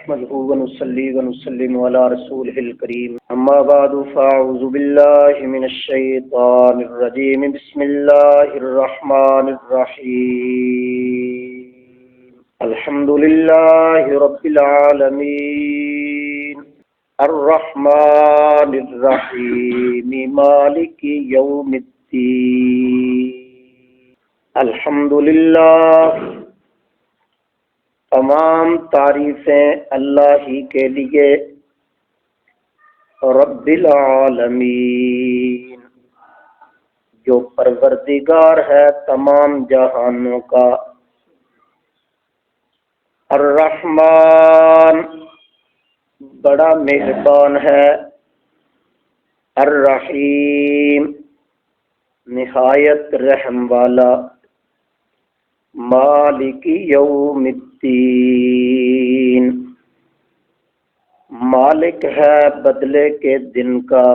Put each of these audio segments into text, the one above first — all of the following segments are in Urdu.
نحمده ونصلي ونسلم على رسوله الكريم اما بعد فاعوذ بالله من الشيطان الرجيم بسم الله الرحمن الرحيم الحمد لله رب العالمين الرحمن الرحيم مالك يوم الدين الحمد للہ تمام تعریفیں اللہ ہی کے لیے رب العالمین جو پروردگار ہے تمام جہانوں کا، الرحمن بڑا مہربان ہے، الرحیم نہایت رحم والا، مالک یوم الدین مالک ہے بدلے کے دن کا۔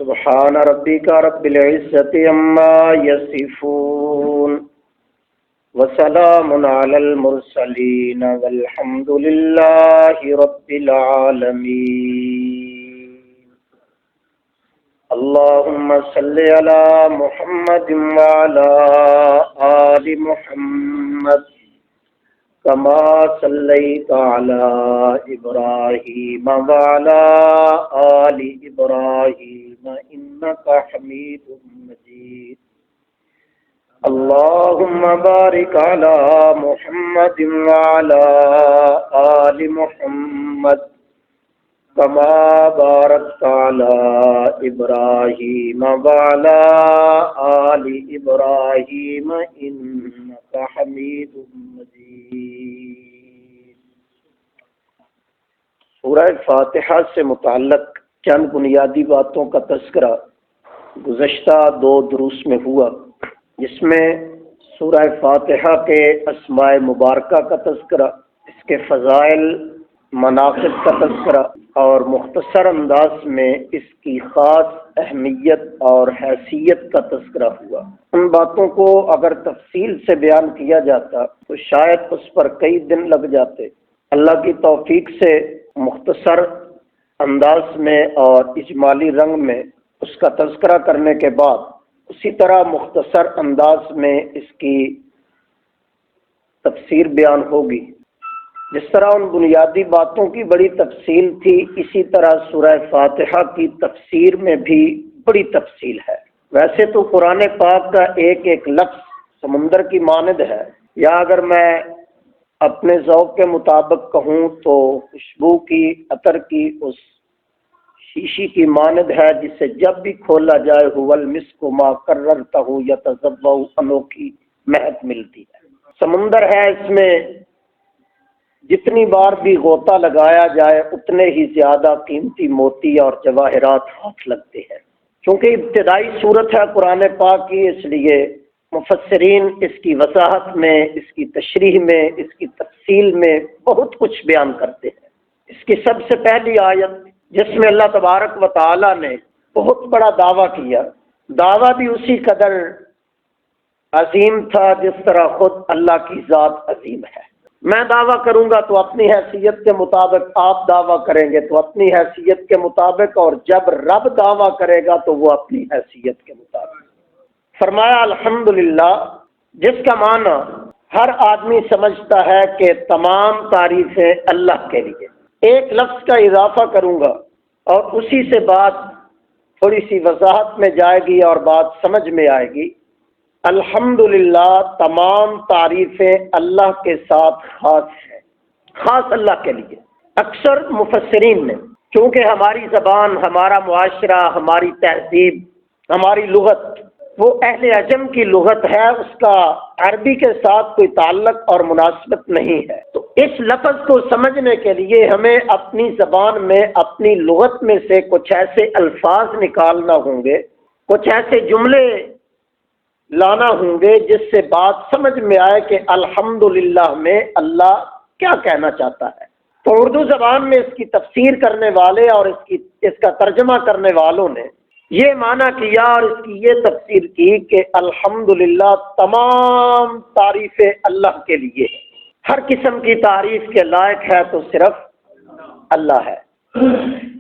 سبحان ربک رب العزت عما یصفون وسلام علی المرسلین والحمد للہ رب العالمین۔ اللهم صل على محمد وعلى آل محمد كما صليت على إبراهيم وعلى آل إبراهيم إنك حميد مجيد۔ اللهم بارك على محمد وعلى آل محمد كما باركت على إبراهيم وعلى آل إبراهيم إنك حميد مجيد۔ سورہ فاتحہ سے متعلق چند بنیادی باتوں کا تذکرہ گزشتہ دو دروس میں ہوا، جس میں سورہ فاتحہ کے اسماء مبارکہ کا تذکرہ، اس کے فضائل مناقب کا تذکرہ اور مختصر انداز میں اس کی خاص اہمیت اور حیثیت کا تذکرہ ہوا۔ ان باتوں کو اگر تفصیل سے بیان کیا جاتا تو شاید اس پر کئی دن لگ جاتے۔ اللہ کی توفیق سے مختصر انداز میں اور اجمالی رنگ میں اس کا تذکرہ کرنے کے بعد اسی طرح مختصر انداز میں اس کی تفسیر بیان ہوگی۔ جس طرح ان بنیادی باتوں کی بڑی تفصیل تھی، اسی طرح سورہ فاتحہ کی تفسیر میں بھی بڑی تفصیل ہے۔ ویسے تو قرآن پاک کا ایک ایک لفظ سمندر کی مانند ہے، یا اگر میں اپنے ذوق کے مطابق کہوں تو خوشبو کی، عطر کی اس شیشی کی مانند ہے جسے جب بھی کھولا جائے هو المسک ما کررتہ یتذوق، انوکھی مہک ملتی ہے۔ سمندر ہے، اس میں جتنی بار بھی غوطہ لگایا جائے اتنے ہی زیادہ قیمتی موتی اور جواہرات ہاتھ لگتے ہیں۔ چونکہ ابتدائی صورت ہے قرآن پاک کی، اس لیے مفسرین اس کی وضاحت میں، اس کی تشریح میں، اس کی تفصیل میں بہت کچھ بیان کرتے ہیں۔ اس کی سب سے پہلی آیت جس میں اللہ تبارک و تعالی نے بہت بڑا دعویٰ کیا، دعویٰ بھی اسی قدر عظیم تھا جس طرح خود اللہ کی ذات عظیم ہے۔ میں دعویٰ کروں گا تو اپنی حیثیت کے مطابق، آپ دعویٰ کریں گے تو اپنی حیثیت کے مطابق، اور جب رب دعویٰ کرے گا تو وہ اپنی حیثیت کے مطابق۔ فرمایا الحمدللہ، جس کا معنی ہر آدمی سمجھتا ہے کہ تمام تعریفیں اللہ کے لیے۔ ایک لفظ کا اضافہ کروں گا اور اسی سے بات تھوڑی سی وضاحت میں جائے گی اور بات سمجھ میں آئے گی۔ الحمدللہ تمام تعریفیں اللہ کے ساتھ خاص ہیں، خاص اللہ کے لیے۔ اکثر مفسرین نے، چونکہ ہماری زبان، ہمارا معاشرہ، ہماری تہذیب، ہماری لغت وہ اہل عجم کی لغت ہے، اس کا عربی کے ساتھ کوئی تعلق اور مناسبت نہیں ہے، تو اس لفظ کو سمجھنے کے لیے ہمیں اپنی زبان میں، اپنی لغت میں سے کچھ ایسے الفاظ نکالنا ہوں گے، کچھ ایسے جملے لانا ہوں گے جس سے بات سمجھ میں آئے کہ الحمدللہ میں اللہ کیا کہنا چاہتا ہے۔ تو اردو زبان میں اس کی تفسیر کرنے والے اور اس کا ترجمہ کرنے والوں نے یہ معنی کیا اور اس کی یہ تفسیر کی کہ الحمدللہ تمام تعریفیں اللہ کے لیے ہیں۔ ہر قسم کی تعریف کے لائق ہے تو صرف اللہ ہے۔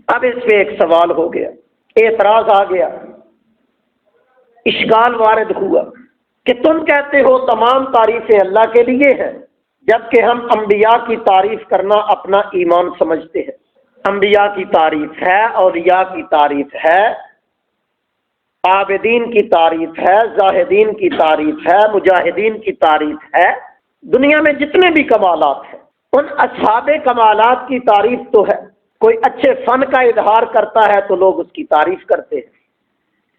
اب اس پہ ایک سوال ہو گیا، اعتراض آ گیا، اشکال وارد ہوا کہ تم کہتے ہو تمام تعریفیں اللہ کے لیے ہیں، جبکہ ہم انبیاء کی تعریف کرنا اپنا ایمان سمجھتے ہیں۔ انبیاء کی تعریف ہے، اولیاء کی تعریف ہے، عابدین کی تعریف ہے، زاہدین کی تعریف ہے، مجاہدین کی تعریف ہے، دنیا میں جتنے بھی کمالات ہیں ان اصحاب کمالات کی تعریف تو ہے۔ کوئی اچھے فن کا اظہار کرتا ہے تو لوگ اس کی تعریف کرتے ہیں،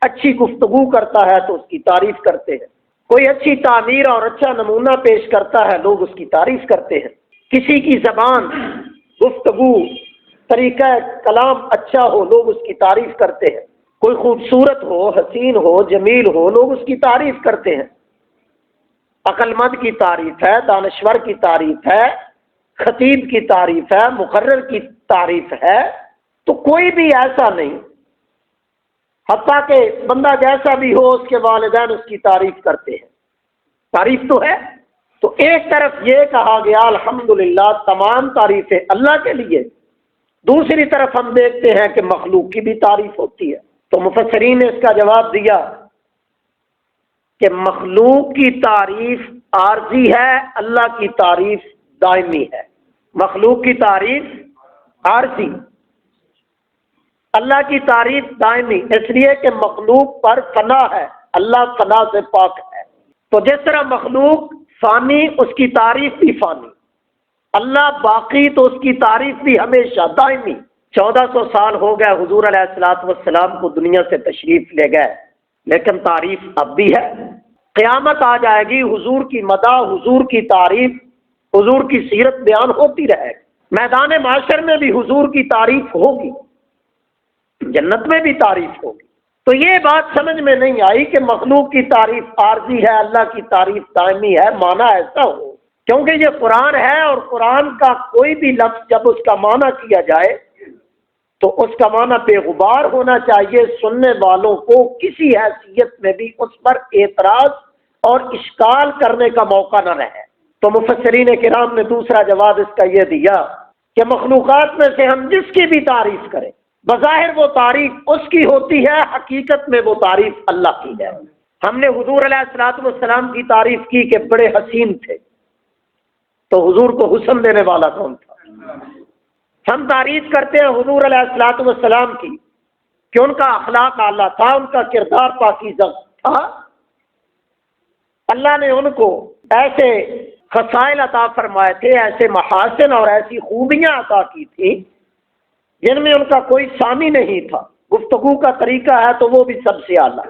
اچھی گفتگو کرتا ہے تو اس کی تعریف کرتے ہیں، کوئی اچھی تعمیر اور اچھا نمونہ پیش کرتا ہے لوگ اس کی تعریف کرتے ہیں، کسی کی زبان، گفتگو، طریقہ کلام اچھا ہو لوگ اس کی تعریف کرتے ہیں، کوئی خوبصورت ہو، حسین ہو، جمیل ہو لوگ اس کی تعریف کرتے ہیں، عقل مند کی تعریف ہے، دانشور کی تعریف ہے، خطیب کی تعریف ہے، مقرر کی تعریف ہے، تو کوئی بھی ایسا نہیں، حتیٰ کہ بندہ جیسا بھی ہو اس کے والدین اس کی تعریف کرتے ہیں، تعریف تو ہے۔ تو ایک طرف یہ کہا گیا الحمدللہ تمام تعریفیں اللہ کے لیے، دوسری طرف ہم دیکھتے ہیں کہ مخلوق کی بھی تعریف ہوتی ہے۔ تو مفسرین نے اس کا جواب دیا کہ مخلوق کی تعریف عارضی ہے، اللہ کی تعریف دائمی ہے۔ مخلوق کی تعریف عارضی، اللہ کی تعریف دائمی، اس لیے کہ مخلوق پر فنا ہے، اللہ فنا سے پاک ہے۔ تو جس طرح مخلوق فانی، اس کی تعریف بھی فانی، اللہ باقی تو اس کی تعریف بھی ہمیشہ دائمی۔ 1400 سال ہو گئے حضور علیہ السلام کو دنیا سے تشریف لے گئے، لیکن تعریف اب بھی ہے۔ قیامت آ جائے گی، حضور کی مدح، حضور کی تعریف، حضور کی سیرت بیان ہوتی رہے گی۔ میدان معاشر میں بھی حضور کی تعریف ہوگی، جنت میں بھی تعریف ہوگی۔ تو یہ بات سمجھ میں نہیں آئی کہ مخلوق کی تعریف عارضی ہے، اللہ کی تعریف دائمی ہے، معنی ایسا ہو، کیونکہ یہ قرآن ہے اور قرآن کا کوئی بھی لفظ جب اس کا معنی کیا جائے تو اس کا معنی بے غبار ہونا چاہیے، سننے والوں کو کسی حیثیت میں بھی اس پر اعتراض اور اشکال کرنے کا موقع نہ رہے۔ تو مفسرین کرام نے دوسرا جواب اس کا یہ دیا کہ مخلوقات میں سے ہم جس کی بھی تعریف کریں، بظاہر وہ تعریف اس کی ہوتی ہے، حقیقت میں وہ تعریف اللہ کی ہے۔ ہم نے حضور علیہ السلام کی تعریف کی کہ بڑے حسین تھے، تو حضور کو حسن دینے والا کون تھا؟ ہم تعریف کرتے ہیں حضور علیہ السلام کی کہ ان کا اخلاق اعلیٰ تھا، ان کا کردار پاکیزہ تھا، اللہ نے ان کو ایسے خصائل عطا فرمائے تھے، ایسے محاسن اور ایسی خوبیاں عطا کی تھی جن میں ان کا کوئی ثانی نہیں تھا۔ گفتگو کا طریقہ ہے تو وہ بھی سب سے اعلیٰ،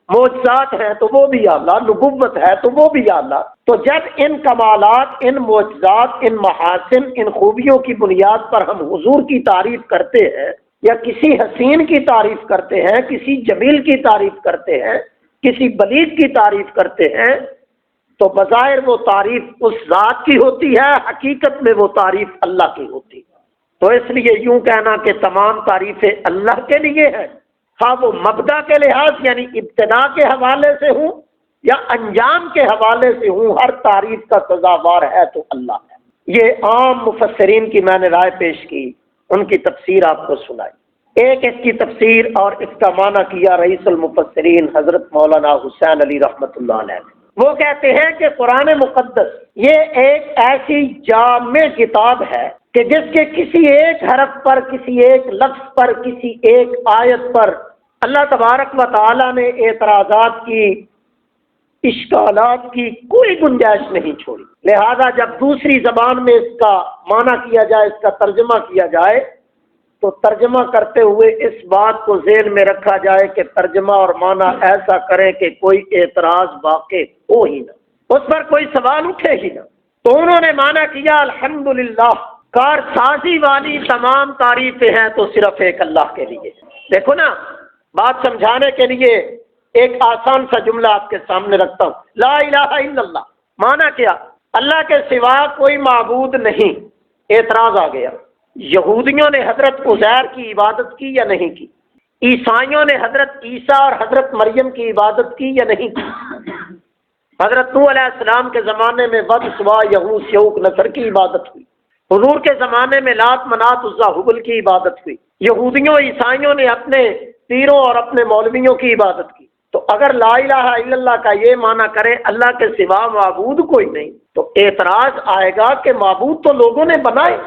معجزات ہیں تو وہ بھی اعلیٰ، نبوت ہے تو وہ بھی اعلیٰ۔ تو جب ان کمالات، ان معجزات، ان محاسن، ان خوبیوں کی بنیاد پر ہم حضور کی تعریف کرتے ہیں یا کسی حسین کی تعریف کرتے ہیں، کسی جمیل کی تعریف کرتے ہیں، کسی بلیغ کی تعریف کرتے ہیں، تو بظاہر وہ تعریف اس ذات کی ہوتی ہے، حقیقت میں وہ تعریف اللہ کی ہوتی ہے۔ تو اس لیے یوں کہنا کہ تمام تعریفیں اللہ کے لیے ہیں، خواہ وہ مبدا کے لحاظ یعنی ابتدا کے حوالے سے ہوں یا انجام کے حوالے سے ہوں، ہر تعریف کا سزاوار ہے تو اللہ ہے۔ یہ عام مفسرین کی میں نے رائے پیش کی، ان کی تفسیر آپ کو سنائی۔ ایک اس کی تفسیر اور اس کا معنی کیا رئیس المفسرین حضرت مولانا حسین علی رحمۃ اللہ علیہ نے۔ وہ کہتے ہیں کہ قرآن مقدس یہ ایک ایسی جامع کتاب ہے کہ جس کے کسی ایک حرف پر، کسی ایک لفظ پر، کسی ایک آیت پر اللہ تبارک و تعالی نے اعتراضات کی، اشکالات کی کوئی گنجائش نہیں چھوڑی۔ لہذا جب دوسری زبان میں اس کا معنی کیا جائے، اس کا ترجمہ کیا جائے، تو ترجمہ کرتے ہوئے اس بات کو ذہن میں رکھا جائے کہ ترجمہ اور معنی ایسا کریں کہ کوئی اعتراض واقع ہو ہی نہ، اس پر کوئی سوال اٹھے ہی نہ۔ تو انہوں نے معنی کیا الحمدللہ کارسازی والی تمام تعریفیں ہیں تو صرف ایک اللہ کے لیے۔ دیکھو نا، بات سمجھانے کے لیے ایک آسان سا جملہ آپ کے سامنے رکھتا ہوں، لا الہ الا اللہ، معنی کیا؟ اللہ کے سوا کوئی معبود نہیں۔ اعتراض آ گیا، یہودیوں نے حضرت عزیر کی عبادت کی یا نہیں کی؟ عیسائیوں نے حضرت عیسیٰ اور حضرت مریم کی عبادت کی یا نہیں کی؟ حضرت نوح علیہ السلام کے زمانے میں ود سوا یغوث یعوق نصر کی عبادت ہوئی، حضور کے زمانے میں لات منات عزا حبل کی عبادت ہوئی، یہودیوں عیسائیوں نے اپنے پیروں اور اپنے مولویوں کی عبادت کی۔ تو اگر لا الہ الا اللہ کا یہ معنی کرے اللہ کے سوا معبود کوئی نہیں، تو اعتراض آئے گا کہ معبود تو لوگوں نے بنائے۔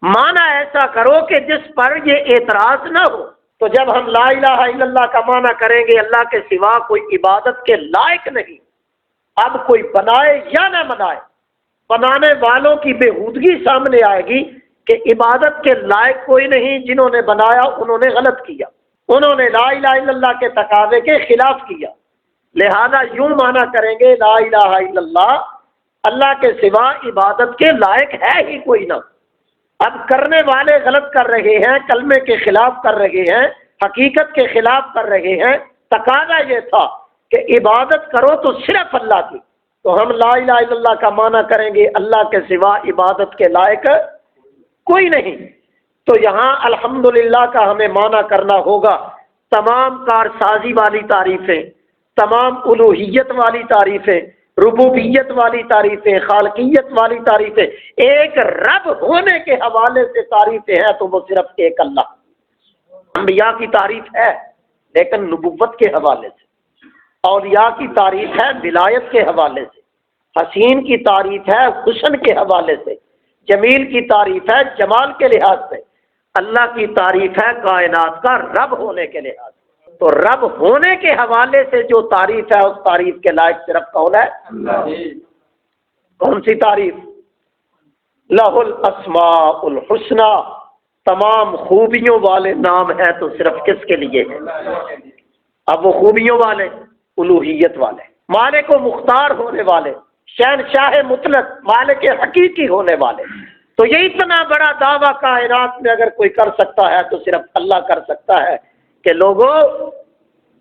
معنی ایسا کرو کہ جس پر یہ اعتراض نہ ہو۔ تو جب ہم لا الہ الا اللہ کا معنی کریں گے اللہ کے سوا کوئی عبادت کے لائق نہیں، اب کوئی بنائے یا نہ بنائے، بنانے والوں کی بےہودگی سامنے آئے گی کہ عبادت کے لائق کوئی نہیں، جنہوں نے بنایا انہوں نے غلط کیا، انہوں نے لا الہ الا اللہ کے تقاضے کے خلاف کیا۔ لہذا یوں معنی کریں گے لا الہ الا اللہ اللہ کے سوا عبادت کے لائق ہے ہی کوئی نہ۔ اب کرنے والے غلط کر رہے ہیں، کلمے کے خلاف کر رہے ہیں، حقیقت کے خلاف کر رہے ہیں۔ تقاضا یہ تھا کہ عبادت کرو تو صرف اللہ کی، تو ہم لا الہ الا اللہ کا معنی کریں گے اللہ کے سوا عبادت کے لائق کوئی نہیں۔ تو یہاں الحمدللہ کا ہمیں معنی کرنا ہوگا تمام کارسازی والی تعریفیں، تمام الوہیت والی تعریفیں، ربوبیت والی تعریفیں، خالقیت والی تعریفیں، ایک رب ہونے کے حوالے سے تعریفیں ہیں تو وہ صرف ایک اللہ۔ انبیاء کی تعریف ہے لیکن نبوت کے حوالے سے، اولیاء کی تعریف ہے ولایت کے حوالے سے، حسین کی تعریف ہے حسن کے حوالے سے، جمیل کی تعریف ہے جمال کے لحاظ سے، اللہ کی تعریف ہے کائنات کا رب ہونے کے لحاظ سے۔ تو رب ہونے کے حوالے سے جو تعریف ہے اس تعریف کے لائق صرف کون ہے؟ اللہ۔ کون سی تعریف؟ لہ الاسماء الحسنی، تمام خوبیوں والے نام ہیں تو صرف کس کے لیے ہیں؟ اب وہ خوبیوں والے الوہیت والے، مالک و مختار ہونے والے، شہنشاہ مطلق، مالک حقیقی ہونے والے۔ تو یہ اتنا بڑا دعویٰ کائنات میں اگر کوئی کر سکتا ہے تو صرف اللہ کر سکتا ہے کہ لوگوں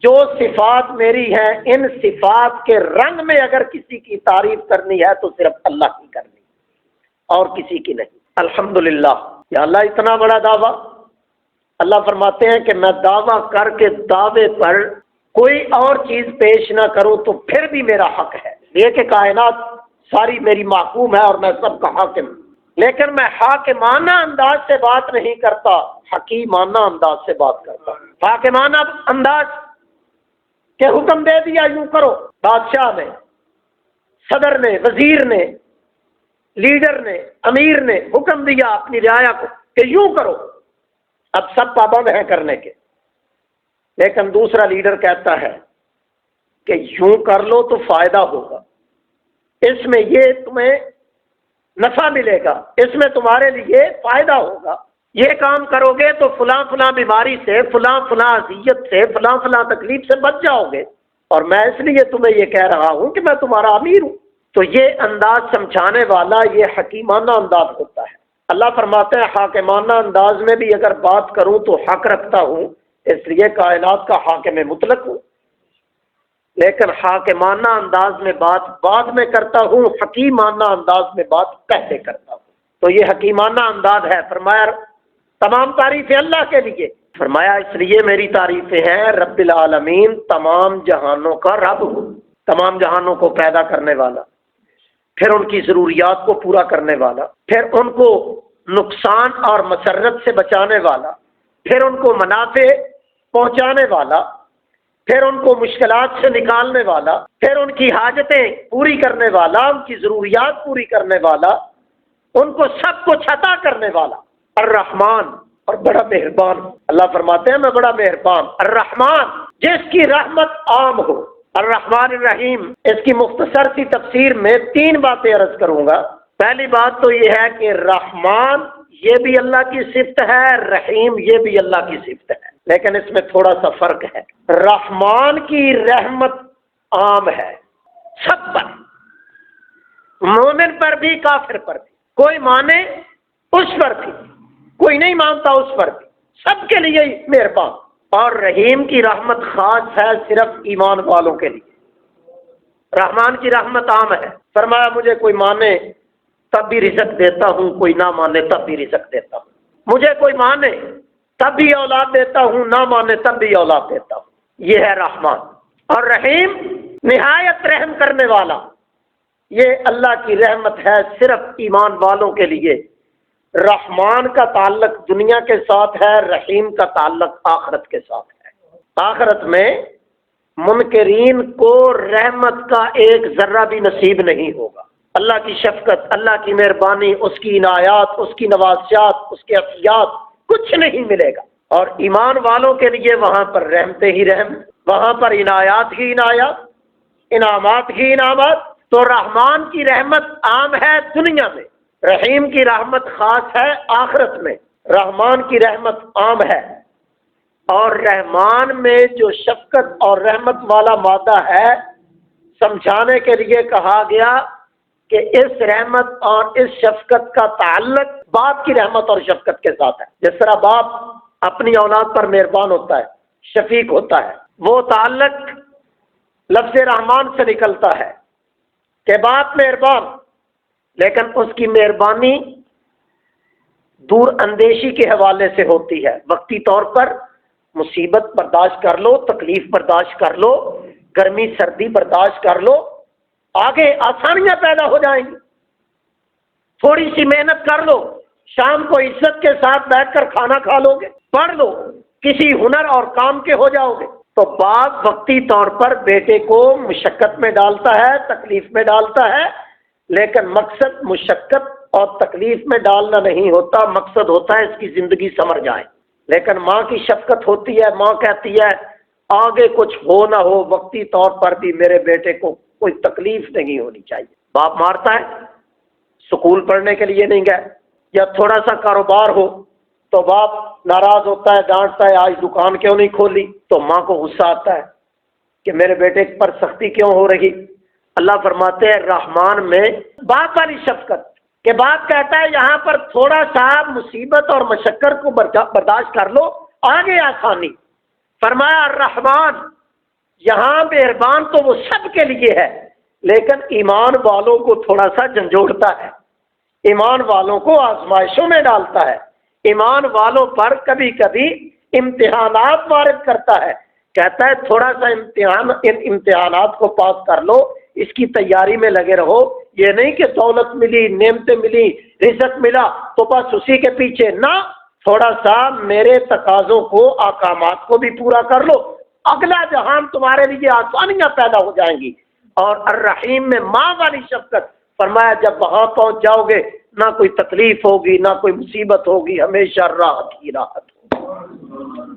جو صفات میری ہیں ان صفات کے رنگ میں اگر کسی کی تعریف کرنی ہے تو صرف اللہ کی کرنی اور کسی کی نہیں۔ الحمدللہ یا اللہ اتنا بڑا دعویٰ۔ اللہ فرماتے ہیں کہ میں دعویٰ کر کے دعوے پر کوئی اور چیز پیش نہ کروں تو پھر بھی میرا حق ہے، یہ کہ کائنات ساری میری محکوم ہے اور میں سب کا حاکم ہوں، لیکن میں حاکمانہ انداز سے بات نہیں کرتا، حکیمانہ انداز سے بات کرتا ہوں۔ حاکمانہ انداز کہ حکم دے دیا یوں کرو، بادشاہ نے، صدر نے، وزیر نے، لیڈر نے، امیر نے حکم دیا اپنی رعایا کو کہ یوں کرو، اب سب پابند ہیں کرنے کے، لیکن دوسرا لیڈر کہتا ہے کہ یوں کر لو تو فائدہ ہوگا، اس میں یہ تمہیں نفع ملے گا، اس میں تمہارے لیے فائدہ ہوگا، یہ کام کرو گے تو فلاں فلاں بیماری سے، فلاں فلاں اذیت سے، فلاں فلاں تکلیف سے بچ جاؤ گے، اور میں اس لیے تمہیں یہ کہہ رہا ہوں کہ میں تمہارا امیر ہوں۔ تو یہ انداز سمجھانے والا یہ حکیمانہ انداز ہوتا ہے۔ اللہ فرماتے ہیں حاکمانہ انداز میں بھی اگر بات کروں تو حق رکھتا ہوں، اس لیے کائنات کا حاکم مطلق ہوں، لیکن حاکمانہ انداز میں بات بعد میں کرتا ہوں، حکیمانہ انداز میں بات پہلے کرتا ہوں۔ تو یہ حکیمانہ انداز ہے۔ فرمایا تمام تعریفیں اللہ کے لیے، فرمایا اس لیے میری تعریفیں ہیں رب العالمین، تمام جہانوں کا رب ہوں، تمام جہانوں کو پیدا کرنے والا، پھر ان کی ضروریات کو پورا کرنے والا، پھر ان کو نقصان اور مسرت سے بچانے والا، پھر ان کو منافع پہنچانے والا، پھر ان کو مشکلات سے نکالنے والا، پھر ان کی حاجتیں پوری کرنے والا، ان کی ضروریات پوری کرنے والا، ان کو سب کچھ عطا کرنے والا، الرحمن، اور بڑا مہربان۔ اللہ فرماتے ہیں میں بڑا مہربان، الرحمن، جس کی رحمت عام ہو، الرحمن الرحیم۔ اس کی مختصر سی تفسیر میں 3 باتیں عرض کروں گا۔ پہلی بات تو یہ ہے کہ رحمان یہ بھی اللہ کی صفت ہے، رحیم یہ بھی اللہ کی صفت ہے، لیکن اس میں تھوڑا سا فرق ہے۔ رحمان کی رحمت عام ہے سب پر، مومن پر بھی کافر پر بھی، کوئی مانے اس پر بھی، کوئی نہیں مانتا اس پر بھی، سب کے لیے مہربان۔ اور رحیم کی رحمت خاص ہے صرف ایمان والوں کے لیے۔ رحمان کی رحمت عام ہے، فرمایا مجھے کوئی مانے تب بھی رزق دیتا ہوں، کوئی نہ مانے تب بھی رزق دیتا ہوں، مجھے کوئی مانے تب بھی اولاد دیتا ہوں، نہ مانے تب بھی اولاد دیتا ہوں، یہ ہے رحمان۔ اور رحیم نہایت رحم کرنے والا، یہ اللہ کی رحمت ہے صرف ایمان والوں کے لیے۔ رحمان کا تعلق دنیا کے ساتھ ہے، رحیم کا تعلق آخرت کے ساتھ ہے۔ آخرت میں منکرین کو رحمت کا ایک ذرہ بھی نصیب نہیں ہوگا۔ اللہ کی شفقت، اللہ کی مہربانی، اس کی عنایات، اس کی نوازشات، اس کے عطیات کچھ نہیں ملے گا۔ اور ایمان والوں کے لیے وہاں پر رحمت ہی رحم، وہاں پر عنایات ہی عنایات، انعامات ہی انعامات۔ تو رحمان کی رحمت عام ہے دنیا میں، رحیم کی رحمت خاص ہے آخرت میں۔ رحمان کی رحمت عام ہے، اور رحمان میں جو شفقت اور رحمت والا مادہ ہے، سمجھانے کے لیے کہا گیا کہ اس رحمت اور اس شفقت کا تعلق باپ کی رحمت اور شفقت کے ساتھ ہے۔ جس طرح باپ اپنی اولاد پر مہربان ہوتا ہے، شفیق ہوتا ہے، وہ تعلق لفظ رحمان سے نکلتا ہے کہ باپ مہربان، لیکن اس کی مہربانی دور اندیشی کے حوالے سے ہوتی ہے۔ وقتی طور پر مصیبت برداشت کر لو، تکلیف برداشت کر لو، گرمی سردی برداشت کر لو، آگے آسانیاں پیدا ہو جائیں گی۔ تھوڑی سی محنت کر لو، شام کو عزت کے ساتھ بیٹھ کر کھانا کھا لو گے، پڑھ لو، کسی ہنر اور کام کے ہو جاؤ گے۔ تو باپ وقتی طور پر بیٹے کو مشقت میں ڈالتا ہے، تکلیف میں ڈالتا ہے، لیکن مقصد مشقت اور تکلیف میں ڈالنا نہیں ہوتا، مقصد ہوتا ہے اس کی زندگی سنور جائے۔ لیکن ماں کی شفقت ہوتی ہے، ماں کہتی ہے آگے کچھ ہو نہ ہو، وقتی طور پر بھی میرے بیٹے کو کوئی تکلیف نہیں ہونی چاہیے۔ باپ مارتا ہے، سکول پڑھنے کے لیے نہیں گئے، یا تھوڑا سا کاروبار ہو تو باپ ناراض ہوتا ہے، ڈانٹتا ہے آج دکان کیوں نہیں کھولی، تو ماں کو غصہ آتا ہے کہ میرے بیٹے پر سختی کیوں ہو رہی۔ اللہ فرماتے ہیں رحمان میں باپ والی شفقت، کہ باپ کہتا ہے یہاں پر تھوڑا سا مصیبت اور مشقت کو برداشت کر لو، آگے آسانی۔ فرمایا الرحمن، یہاں مہربان تو وہ سب کے لیے ہے، لیکن ایمان والوں کو تھوڑا سا جھنجھوڑتا ہے، ایمان والوں کو آزمائشوں میں ڈالتا ہے، ایمان والوں پر کبھی کبھی امتحانات وارد کرتا ہے۔ کہتا ہے تھوڑا سا ان امتحانات کو پاس کر لو، اس کی تیاری میں لگے رہو۔ یہ نہیں کہ دولت ملی، نعمتیں ملی، رزق ملا تو بس اسی کے پیچھے نہ، تھوڑا سا میرے تقاضوں کو، احکامات کو بھی پورا کر لو، اگلا جہان تمہارے لیے آسانیاں پیدا ہو جائیں گی۔ اور الرحیم میں ماں والی شفقت، فرمایا جب وہاں پہنچ جاؤ گے نہ کوئی تکلیف ہوگی، نہ کوئی مصیبت ہوگی، ہمیشہ راحت ہی راحت ہوگی۔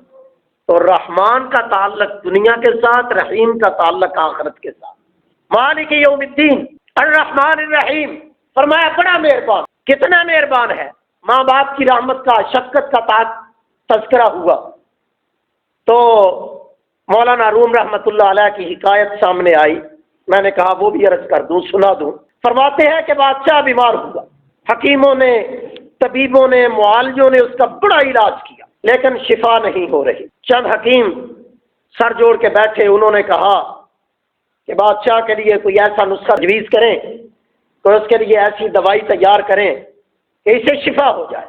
تو رحمان کا تعلق دنیا کے ساتھ، رحیم کا تعلق آخرت کے ساتھ۔ مالک یوم الدین الرحمن الرحیم، فرمایا بڑا مہربان، کتنا مہربان ہے۔ ماں باپ کی رحمت کا، شفقت کا تذکرہ ہوا تو مولانا روم رحمۃ اللہ علیہ کی حکایت سامنے آئی، میں نے کہا وہ بھی عرض کر دوں، سنا دوں۔ فرماتے ہیں کہ بادشاہ بیمار ہوا، حکیموں نے، طبیبوں نے، معالجوں نے اس کا بڑا علاج کیا، لیکن شفا نہیں ہو رہی۔ چند حکیم سر جوڑ کے بیٹھے، انہوں نے کہا کہ بادشاہ کے لیے کوئی ایسا نسخہ تجویز کریں، کوئی اس کے لیے ایسی دوائی تیار کریں کہ اسے شفا ہو جائے۔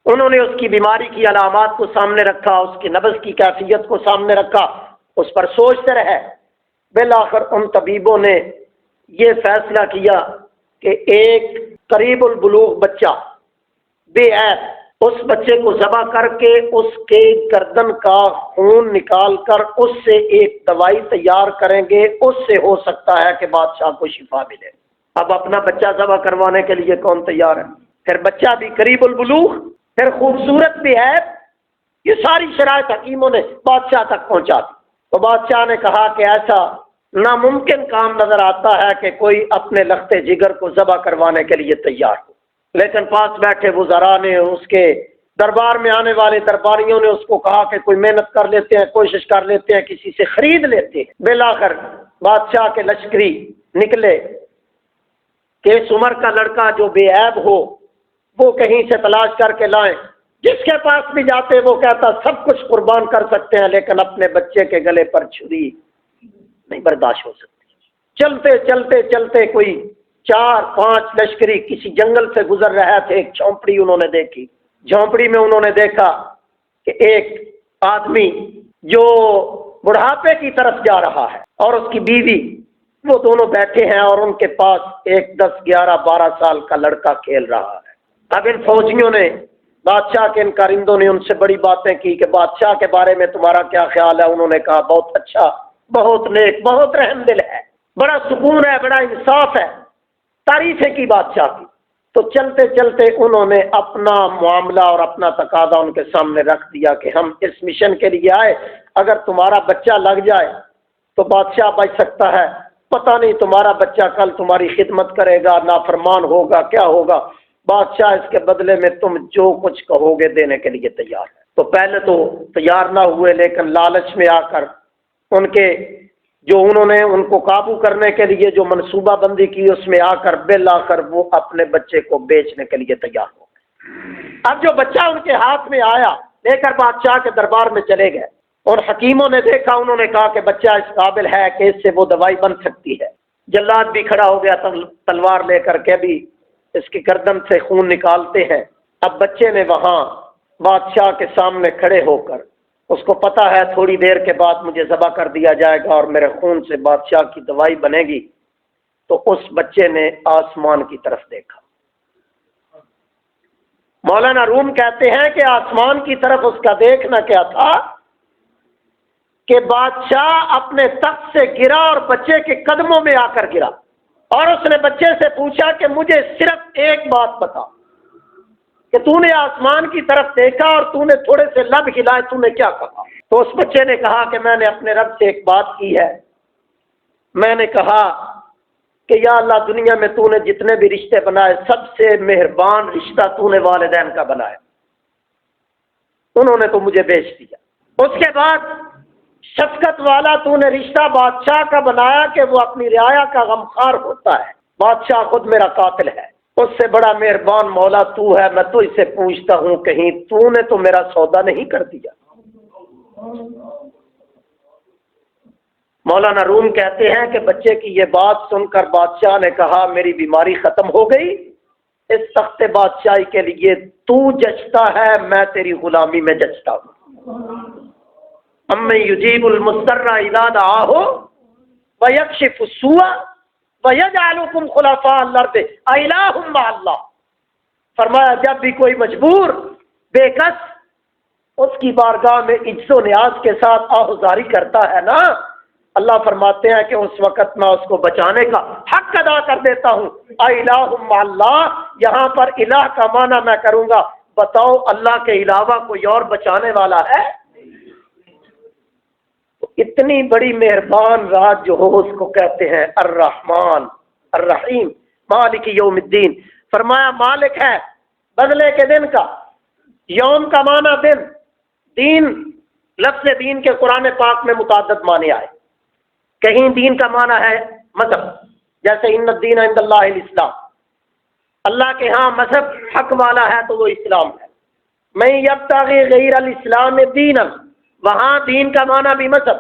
انہوں نے اس کی بیماری کی علامات کو سامنے رکھا، اس کی نبض کی کیفیت کو سامنے رکھا، اس پر سوچتے رہے۔ بالآخر ان طبیبوں نے یہ فیصلہ کیا کہ ایک قریب البلوغ بچہ بے عیب، اس بچے کو ذبح کر کے اس کے گردن کا خون نکال کر اس سے ایک دوائی تیار کریں گے، اس سے ہو سکتا ہے کہ بادشاہ کو شفا ملے۔ اب اپنا بچہ ذبح کروانے کے لیے کون تیار ہے؟ پھر بچہ بھی قریب البلوغ، پھر خوبصورت بھی ہے، یہ ساری شرائط حکیموں نے بادشاہ تک پہنچا دی۔ تو بادشاہ نے کہا کہ ایسا ناممکن کام نظر آتا ہے کہ کوئی اپنے لختے جگر کو ذبح کروانے کے لیے تیار ہو، لیکن پاس بیٹھے وزراء نے، اس کے دربار میں آنے والے درباریوں نے اس کو کہا کہ کوئی محنت کر لیتے ہیں، کوشش کر لیتے ہیں، کسی سے خرید لیتے ہیں۔ بالآخر بادشاہ کے لشکری نکلے کہ اس عمر کا لڑکا جو بے عیب ہو وہ کہیں سے تلاش کر کے لائیں۔ جس کے پاس بھی جاتے وہ کہتا سب کچھ قربان کر سکتے ہیں، لیکن اپنے بچے کے گلے پر چھری نہیں برداشت ہو سکتی۔ چلتے چلتے چلتے کوئی 4-5 لشکری کسی جنگل سے گزر رہے تھے، ایک جھونپڑی انہوں نے دیکھی۔ جھونپڑی میں انہوں نے دیکھا کہ ایک آدمی جو بڑھاپے کی طرف جا رہا ہے اور اس کی بیوی وہ دونوں بیٹھے ہیں اور ان کے پاس ایک 10 11 12 سال کا لڑکا کھیل رہا ہے۔ اب ان فوجیوں نے، بادشاہ کے ان کارندوں نے ان سے بڑی باتیں کی کہ بادشاہ کے بارے میں تمہارا کیا خیال ہے؟ انہوں نے کہا بہت اچھا، بہت نیک، بہت رحم دل ہے، بڑا سکون ہے، بڑا انصاف ہے، تعریفیں کی بادشاہ کی۔ تو چلتے چلتے انہوں نے اپنا معاملہ اور اپنا تقاضا ان کے سامنے رکھ دیا کہ ہم اس مشن کے لیے آئے، اگر تمہارا بچہ لگ جائے تو بادشاہ بچ سکتا ہے، پتہ نہیں تمہارا بچہ کل تمہاری خدمت کرے گا، نافرمان ہوگا، کیا ہوگا، بادشاہ اس کے بدلے میں تم جو کچھ کہو گے دینے کے لیے تیار ہے۔ تو پہلے تو تیار نہ ہوئے، لیکن لالچ میں آ کر ان کے جو انہوں نے ان کو قابو کرنے کے لیے جو منصوبہ بندی کی اس میں آ کر بالآخر وہ اپنے بچے کو بیچنے کے لیے تیار ہو گئے۔ اب جو بچہ ان کے ہاتھ میں آیا لے کر بادشاہ کے دربار میں چلے گئے، اور حکیموں نے دیکھا، انہوں نے کہا کہ بچہ اس قابل ہے کہ اس سے وہ دوائی بن سکتی ہے۔ جلاد بھی کھڑا ہو گیا تلوار لے کر کے بھی اس کی گردن سے خون نکالتے ہیں۔ اب بچے نے وہاں بادشاہ کے سامنے کھڑے ہو کر، اس کو پتا ہے تھوڑی دیر کے بعد مجھے ذبح کر دیا جائے گا اور میرے خون سے بادشاہ کی دوائی بنے گی، تو اس بچے نے آسمان کی طرف دیکھا۔ مولانا روم کہتے ہیں کہ آسمان کی طرف اس کا دیکھنا کیا تھا کہ بادشاہ اپنے تخت سے گرا اور بچے کے قدموں میں آ کر گرا، اور اس نے بچے سے پوچھا کہ مجھے صرف ایک بات بتا کہ تو نے آسمان کی طرف دیکھا اور تو نے تھوڑے سے لب ہلائے، تو نے کیا کہا؟ تو اس بچے نے کہا کہ میں نے اپنے رب سے ایک بات کی ہے، میں نے کہا کہ یا اللہ دنیا میں تو نے جتنے بھی رشتے بنائے سب سے مہربان رشتہ تو نے والدین کا بنایا، انہوں نے تو مجھے بیچ دیا۔ اس کے بعد شفقت والا تو نے رشتہ بادشاہ کا بنایا کہ وہ اپنی رعایا کا غمخوار ہوتا ہے، بادشاہ خود میرا قاتل ہے، اس سے بڑا مہربان مولا تو ہے، میں تو اس سے پوچھتا ہوں کہیں تو نے تو میرا سودا نہیں کر دیا۔ مولانا روم کہتے ہیں کہ بچے کی یہ بات سن کر بادشاہ نے کہا میری بیماری ختم ہو گئی، اس تخت بادشاہی کے لیے تو جچتا ہے، میں تیری غلامی میں جچتا ہوں۔ اَمَّن یُجِیبُ الْمُضْطَرَّ اِذَا دَعَاهُ وَیَکْشِفُ السُّوءَ وَیَجْعَلُکُمْ خُلَفَاءَ الْأَرْضِ أَإِلَٰهٌ مَّعَ اللَّهِ، فرمایا جب بھی کوئی مجبور بے کس اس کی بارگاہ میں عجز و نیاز کے ساتھ آہوزاری کرتا ہے نا، اللہ فرماتے ہیں کہ اس وقت میں اس کو بچانے کا حق ادا کر دیتا ہوں۔ أَإِلَٰهٌ مَّعَ اللَّهِ، یہاں پر الہ کا معنی میں کروں گا، بتاؤ اللہ کے علاوہ کوئی اور بچانے والا ہے؟ اتنی بڑی مہربان ذات جو ہو اس کو کہتے ہیں الرحمن الرحیم مالک یوم الدین۔ فرمایا مالک ہے بدلے کے دن کا، یوم کا معنی دن، دین، لفظ دین کے قرآن پاک میں متعدد معنی آئے، کہیں دین کا معنی ہے مذہب، جیسے ان الدین عند اللہ الاسلام، اللہ کے ہاں مذہب حق والا ہے تو وہ اسلام ہے۔ میں یبتغی غیر الاسلام دینا، وہاں دین کا معنی بھی مذہب،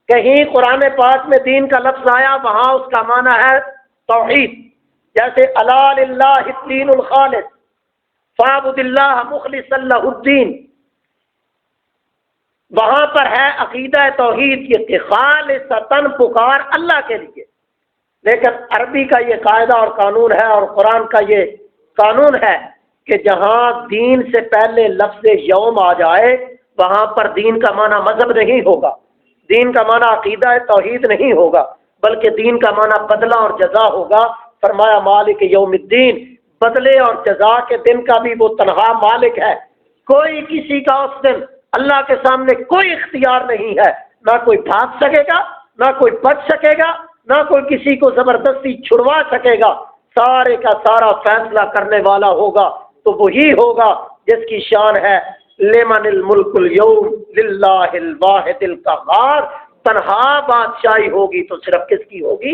کہیں قرآن پاک میں دین کا لفظ آیا وہاں اس کا معنی ہے توحید، جیسے الا للہ الدین الخالص فاعبد اللہ مخلصا لہ الدین، وہاں پر ہے عقیدہ توحید کہ خالصتاً پکار اللہ کے لیے۔ لیکن عربی کا یہ قاعدہ اور قانون ہے اور قرآن کا یہ قانون ہے کہ جہاں دین سے پہلے لفظ یوم آ جائے وہاں پر دین کا معنی مذہب نہیں ہوگا، دین کا معنی عقیدہ توحید نہیں ہوگا، بلکہ دین کا معنی بدلہ اور جزا ہوگا۔ فرمایا مالک یوم الدین، بدلے اور جزا کے دن کا بھی وہ تنہا مالک ہے، کوئی کسی کا اس دن اللہ کے سامنے کوئی اختیار نہیں ہے، نہ کوئی بھاگ سکے گا، نہ کوئی بچ سکے گا، نہ کوئی کسی کو زبردستی چھڑوا سکے گا، سارے کا سارا فیصلہ کرنے والا ہوگا تو وہی ہوگا جس کی شان ہے لمن الملک اليوم للہ الواحد القہار، تنہا بادشاہی ہوگی تو صرف کس کی ہوگی؟